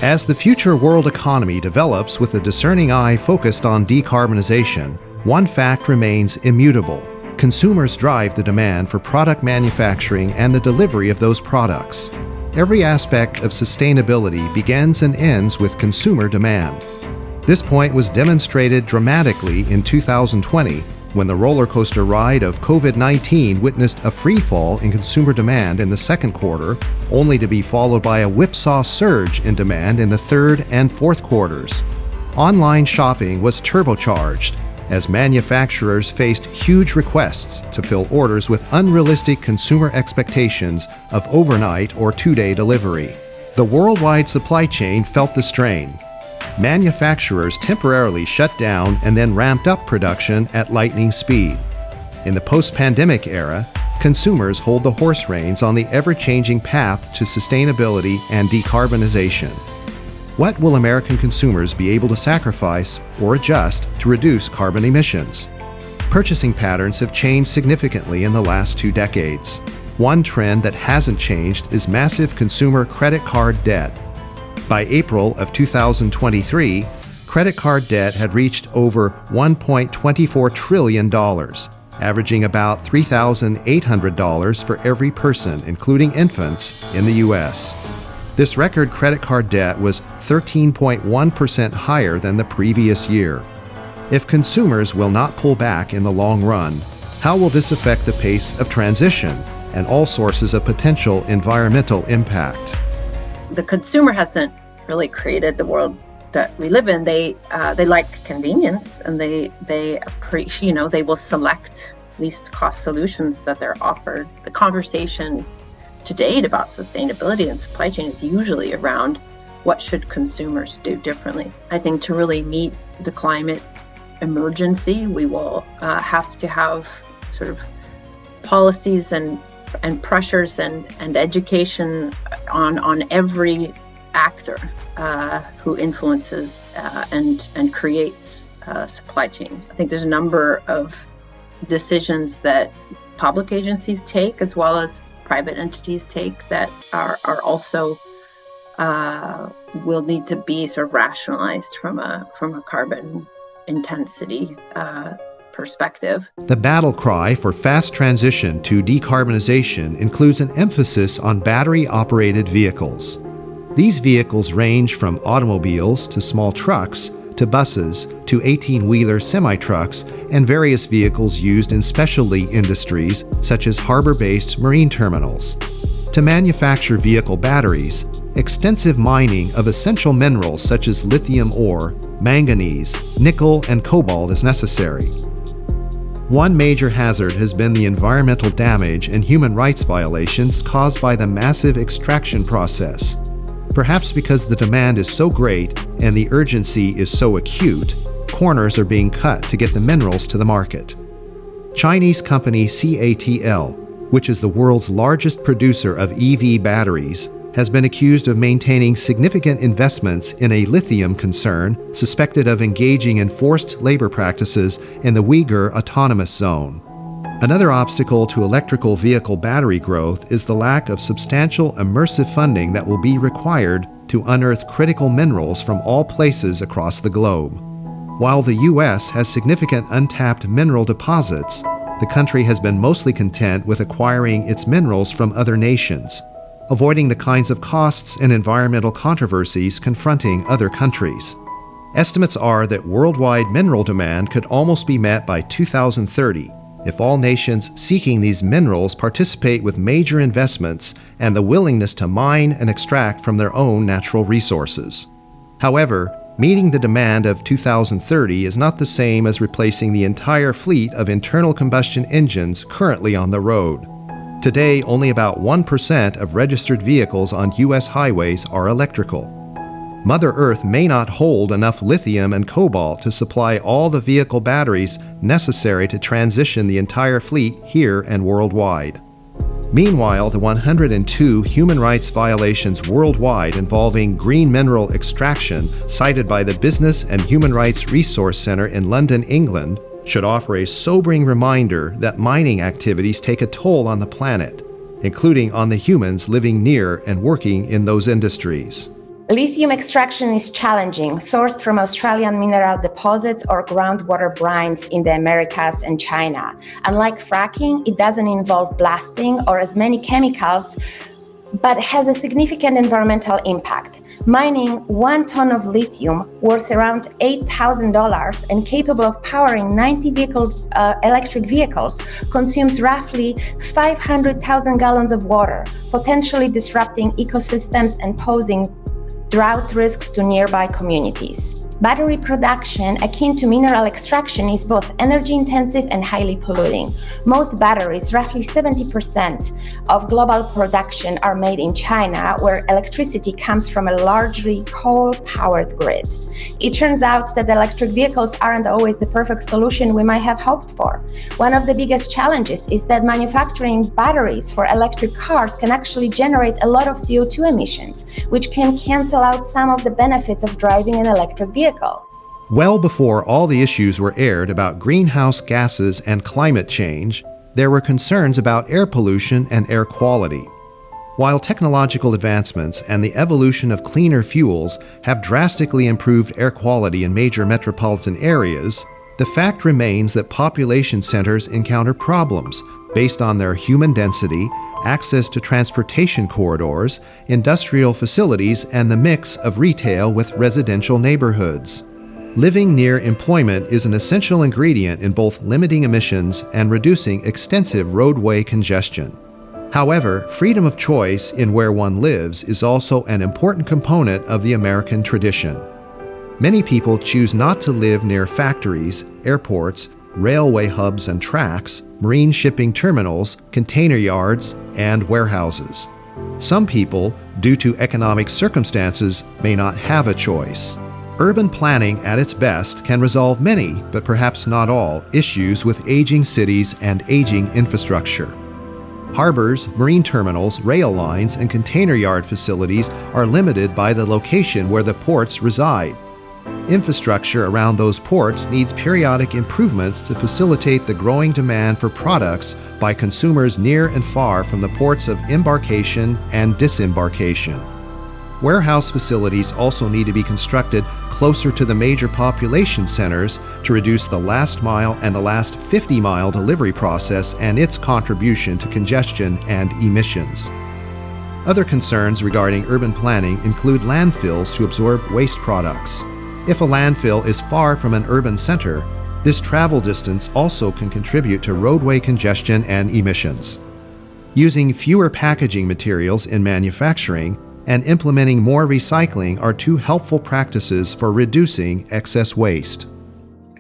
As the future world economy develops with a discerning eye focused on decarbonization, one fact remains immutable. Consumers drive the demand for product manufacturing and the delivery of those products. Every aspect of sustainability begins and ends with consumer demand. This point was demonstrated dramatically in 2020 when the roller coaster ride of COVID-19 witnessed a free fall in consumer demand in the second quarter, only to be followed by a whipsaw surge in demand in the third and fourth quarters. Online shopping was turbocharged as manufacturers faced huge requests to fill orders with unrealistic consumer expectations of overnight or two-day delivery. The worldwide supply chain felt the strain. Manufacturers temporarily shut down and then ramped up production at lightning speed. In the post-pandemic era, consumers hold the horse reins on the ever-changing path to sustainability and decarbonization. What will American consumers be able to sacrifice or adjust to reduce carbon emissions? Purchasing patterns have changed significantly in the last 2 decades. One trend that hasn't changed is massive consumer credit card debt. By April of 2023, credit card debt had reached over $1.24 trillion, averaging about $3,800 for every person, including infants, in the U.S. This record credit card debt was 13.1% higher than the previous year. If consumers will not pull back in the long run, how will this affect the pace of transition and all sources of potential environmental impact? The consumer hasn't really created the world that we live in. They like convenience, and they appreciate, they will select least cost solutions that they're offered. The conversation to date about sustainability and supply chain is usually around what should consumers do differently. I think to really meet the climate emergency, we will have to have sort of policies and pressures and education on every actor who influences and creates supply chains. I think there's a number of decisions that public agencies take as well as private entities take that are also will need to be sort of rationalized from a carbon intensity perspective. The battle cry for fast transition to decarbonization includes an emphasis on battery-operated vehicles. These vehicles range from automobiles to small trucks to buses to 18-wheeler semi-trucks and various vehicles used in specialty industries such as harbor-based marine terminals. To manufacture vehicle batteries, extensive mining of essential minerals such as lithium ore, manganese, nickel, and cobalt is necessary. One major hazard has been the environmental damage and human rights violations caused by the massive extraction process. Perhaps because the demand is so great and the urgency is so acute, corners are being cut to get the minerals to the market. Chinese company CATL, which is the world's largest producer of EV batteries, has been accused of maintaining significant investments in a lithium concern suspected of engaging in forced labor practices in the Uyghur Autonomous Zone. Another obstacle to electrical vehicle battery growth is the lack of substantial immersive funding that will be required to unearth critical minerals from all places across the globe. While the U.S. has significant untapped mineral deposits, the country has been mostly content with acquiring its minerals from other nations, avoiding the kinds of costs and environmental controversies confronting other countries. Estimates are that worldwide mineral demand could almost be met by 2030 if all nations seeking these minerals participate with major investments and the willingness to mine and extract from their own natural resources. However, meeting the demand of 2030 is not the same as replacing the entire fleet of internal combustion engines currently on the road. Today, only about 1% of registered vehicles on U.S. highways are electrical. Mother Earth may not hold enough lithium and cobalt to supply all the vehicle batteries necessary to transition the entire fleet here and worldwide. Meanwhile, the 102 human rights violations worldwide involving green mineral extraction cited by the Business and Human Rights Resource Center in London, England, should offer a sobering reminder that mining activities take a toll on the planet, including on the humans living near and working in those industries. Lithium extraction is challenging, sourced from Australian mineral deposits or groundwater brines in the Americas and China. Unlike fracking, it doesn't involve blasting or as many chemicals, but has a significant environmental impact. Mining 1 ton of lithium worth around $8,000 and capable of powering 90 electric vehicles consumes roughly 500,000 gallons of water, potentially disrupting ecosystems and posing drought risks to nearby communities. Battery production, akin to mineral extraction, is both energy-intensive and highly polluting. Most batteries, roughly 70% of global production, are made in China, where electricity comes from a largely coal-powered grid. It turns out that electric vehicles aren't always the perfect solution we might have hoped for. One of the biggest challenges is that manufacturing batteries for electric cars can actually generate a lot of CO2 emissions, which can cancel out some of the benefits of driving an electric vehicle. Well before all the issues were aired about greenhouse gases and climate change, there were concerns about air pollution and air quality. While technological advancements and the evolution of cleaner fuels have drastically improved air quality in major metropolitan areas, the fact remains that population centers encounter problems based on their human density, access to transportation corridors, industrial facilities, and the mix of retail with residential neighborhoods. Living near employment is an essential ingredient in both limiting emissions and reducing extensive roadway congestion. However, freedom of choice in where one lives is also an important component of the American tradition. Many people choose not to live near factories, airports, railway hubs and tracks, marine shipping terminals, container yards, and warehouses. Some people, due to economic circumstances, may not have a choice. Urban planning at its best can resolve many, but perhaps not all, issues with aging cities and aging infrastructure. Harbors, marine terminals, rail lines, and container yard facilities are limited by the location where the ports reside. Infrastructure around those ports needs periodic improvements to facilitate the growing demand for products by consumers near and far from the ports of embarkation and disembarkation. Warehouse facilities also need to be constructed closer to the major population centers to reduce the last mile and the last 50-mile delivery process and its contribution to congestion and emissions. Other concerns regarding urban planning include landfills to absorb waste products. If a landfill is far from an urban center, this travel distance also can contribute to roadway congestion and emissions. Using fewer packaging materials in manufacturing and implementing more recycling are two helpful practices for reducing excess waste.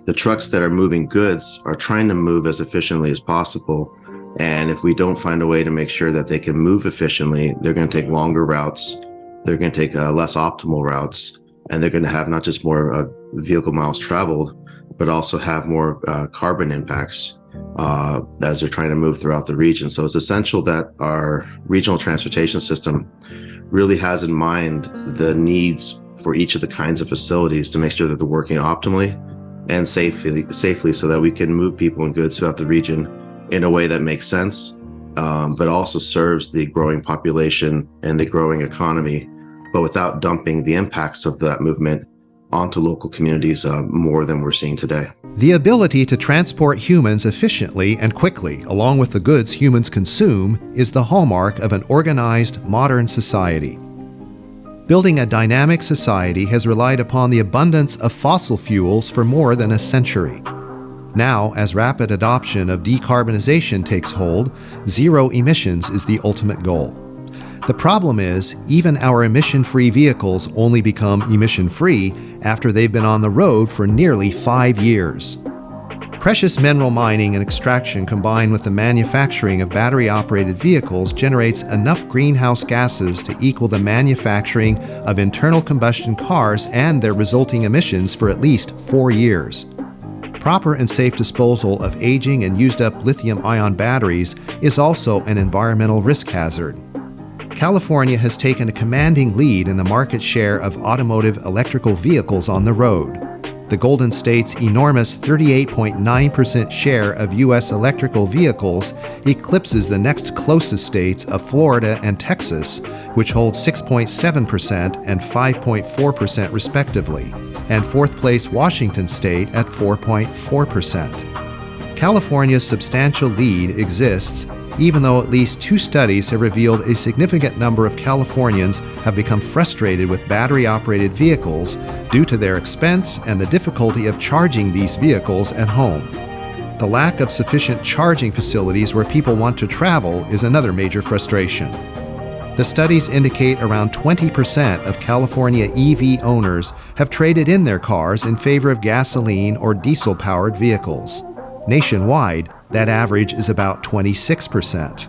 The trucks that are moving goods are trying to move as efficiently as possible. And if we don't find a way to make sure that they can move efficiently, they're going to take longer routes, they're going to take less optimal routes, and they're going to have not just more vehicle miles traveled, but also have more carbon impacts as they're trying to move throughout the region. So it's essential that our regional transportation system really has in mind the needs for each of the kinds of facilities to make sure that they're working optimally and safely so that we can move people and goods throughout the region in a way that makes sense, but also serves the growing population and the growing economy, but without dumping the impacts of that movement onto local communities more than we're seeing today. The ability to transport humans efficiently and quickly, along with the goods humans consume, is the hallmark of an organized, modern society. Building a dynamic society has relied upon the abundance of fossil fuels for more than a century. Now, as rapid adoption of decarbonization takes hold, zero emissions is the ultimate goal. The problem is, even our emission-free vehicles only become emission-free after they've been on the road for nearly 5 years. Precious mineral mining and extraction combined with the manufacturing of battery-operated vehicles generates enough greenhouse gases to equal the manufacturing of internal combustion cars and their resulting emissions for at least 4 years. Proper and safe disposal of aging and used-up lithium-ion batteries is also an environmental risk hazard. California has taken a commanding lead in the market share of automotive electrical vehicles on the road. The Golden State's enormous 38.9% share of U.S. electrical vehicles eclipses the next closest states of Florida and Texas, which hold 6.7% and 5.4% respectively, and fourth place Washington State at 4.4%. California's substantial lead exists even though at least 2 studies have revealed a significant number of Californians have become frustrated with battery-operated vehicles due to their expense and the difficulty of charging these vehicles at home. The lack of sufficient charging facilities where people want to travel is another major frustration. The studies indicate around 20% of California EV owners have traded in their cars in favor of gasoline or diesel-powered vehicles. Nationwide, that average is about 26%.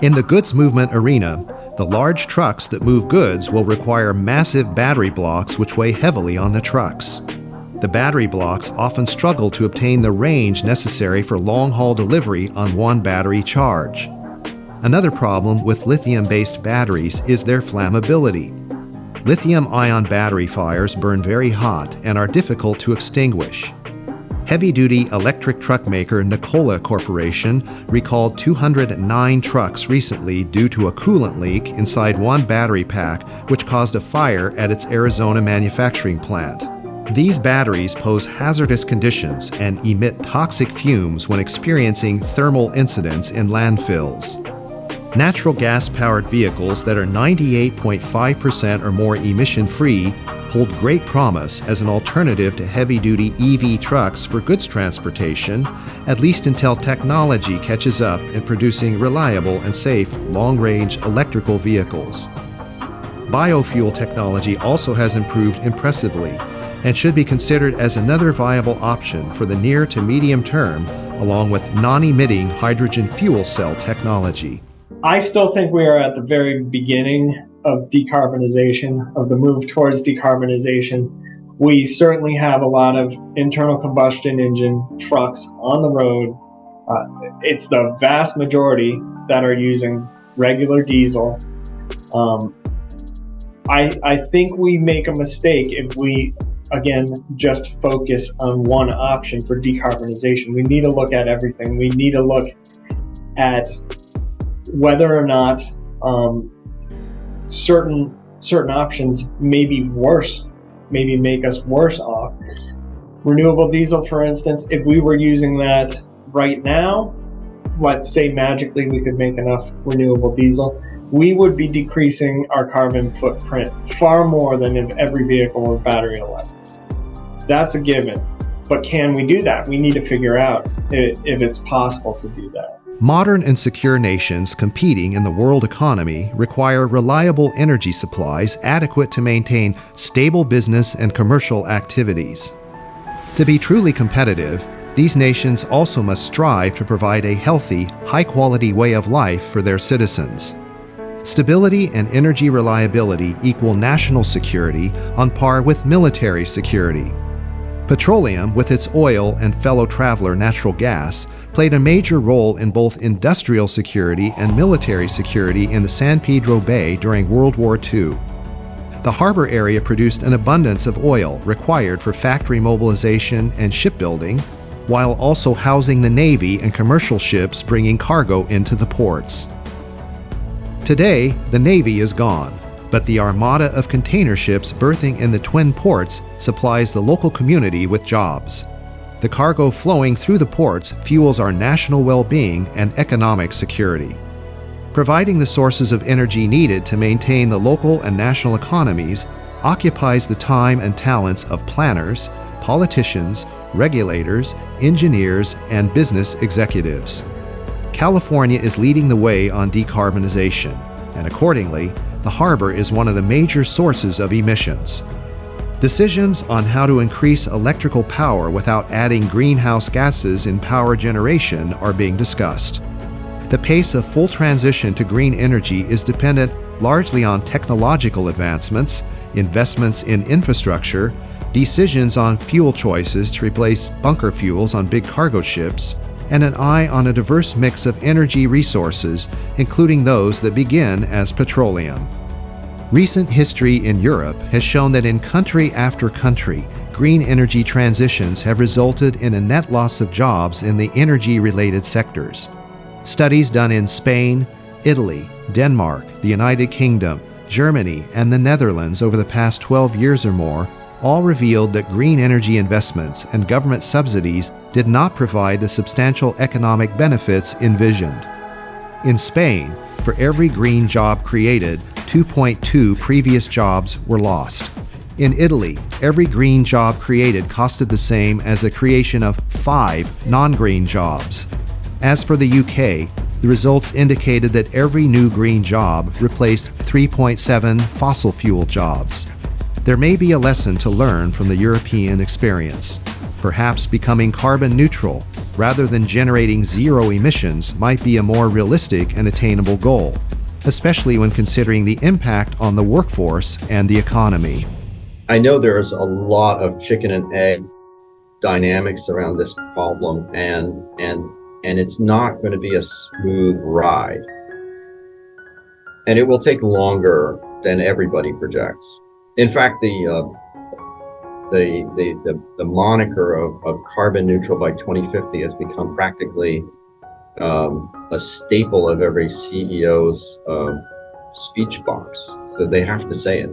In the goods movement arena, the large trucks that move goods will require massive battery blocks which weigh heavily on the trucks. The battery blocks often struggle to obtain the range necessary for long-haul delivery on one battery charge. Another problem with lithium-based batteries is their flammability. Lithium-ion battery fires burn very hot and are difficult to extinguish. Heavy-duty electric truck maker Nikola Corporation recalled 209 trucks recently due to a coolant leak inside one battery pack, which caused a fire at its Arizona manufacturing plant. These batteries pose hazardous conditions and emit toxic fumes when experiencing thermal incidents in landfills. Natural gas-powered vehicles that are 98.5% or more emission-free hold great promise as an alternative to heavy-duty EV trucks for goods transportation, at least until technology catches up in producing reliable and safe long-range electrical vehicles. Biofuel technology also has improved impressively and should be considered as another viable option for the near to medium term, along with non-emitting hydrogen fuel cell technology. I still think we are at the very beginning of decarbonization, of the move towards decarbonization. We certainly have a lot of internal combustion engine trucks on the road. It's the vast majority that are using regular diesel. I think we make a mistake if we, again, just focus on one option for decarbonization. We need to look at everything. We need to look at whether or not certain options may be worse, maybe make us worse off. Renewable diesel, for instance, if we were using that right now, let's say magically we could make enough renewable diesel, we would be decreasing our carbon footprint far more than if every vehicle were battery electric. That's a given. But can we do that? We need to figure out if it's possible to do that. Modern and secure nations competing in the world economy require reliable energy supplies adequate to maintain stable business and commercial activities. To be truly competitive, these nations also must strive to provide a healthy, high-quality way of life for their citizens. Stability and energy reliability equal national security on par with military security. Petroleum, with its oil and fellow traveler natural gas, played a major role in both industrial security and military security in the San Pedro Bay during World War II. The harbor area produced an abundance of oil required for factory mobilization and shipbuilding, while also housing the Navy and commercial ships bringing cargo into the ports. Today, the Navy is gone, but the armada of container ships berthing in the twin ports supplies the local community with jobs. The cargo flowing through the ports fuels our national well-being and economic security. Providing the sources of energy needed to maintain the local and national economies occupies the time and talents of planners, politicians, regulators, engineers, and business executives. California is leading the way on decarbonization, and accordingly, the harbor is one of the major sources of emissions. Decisions on how to increase electrical power without adding greenhouse gases in power generation are being discussed. The pace of full transition to green energy is dependent largely on technological advancements, investments in infrastructure, decisions on fuel choices to replace bunker fuels on big cargo ships, and an eye on a diverse mix of energy resources, including those that begin as petroleum. Recent history in Europe has shown that in country after country, green energy transitions have resulted in a net loss of jobs in the energy-related sectors. Studies done in Spain, Italy, Denmark, the United Kingdom, Germany, and the Netherlands over the past 12 years or more all revealed that green energy investments and government subsidies did not provide the substantial economic benefits envisioned. In Spain, for every green job created, 2.2 previous jobs were lost. In Italy, every green job created costed the same as the creation of 5 non-green jobs. As for the UK, the results indicated that every new green job replaced 3.7 fossil fuel jobs. There may be a lesson to learn from the European experience. Perhaps becoming carbon neutral rather than generating zero emissions might be a more realistic and attainable goal, especially when considering the impact on the workforce and the economy. I know there's a lot of chicken and egg dynamics around this problem, and it's not going to be a smooth ride. And it will take longer than everybody projects. In fact, the moniker of carbon neutral by 2050 has become practically a staple of every CEO's speech box. So they have to say it.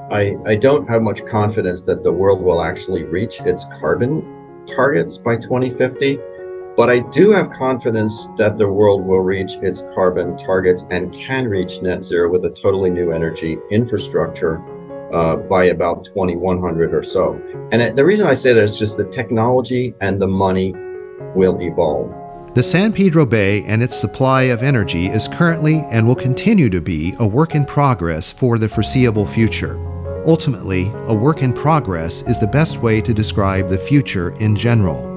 I don't have much confidence that the world will actually reach its carbon targets by 2050, but I do have confidence that the world will reach its carbon targets and can reach net zero with a totally new energy infrastructure by about 2100 or so. And the reason I say that is just the technology and the money will evolve. The San Pedro Bay and its supply of energy is currently and will continue to be a work in progress for the foreseeable future. Ultimately, a work in progress is the best way to describe the future in general.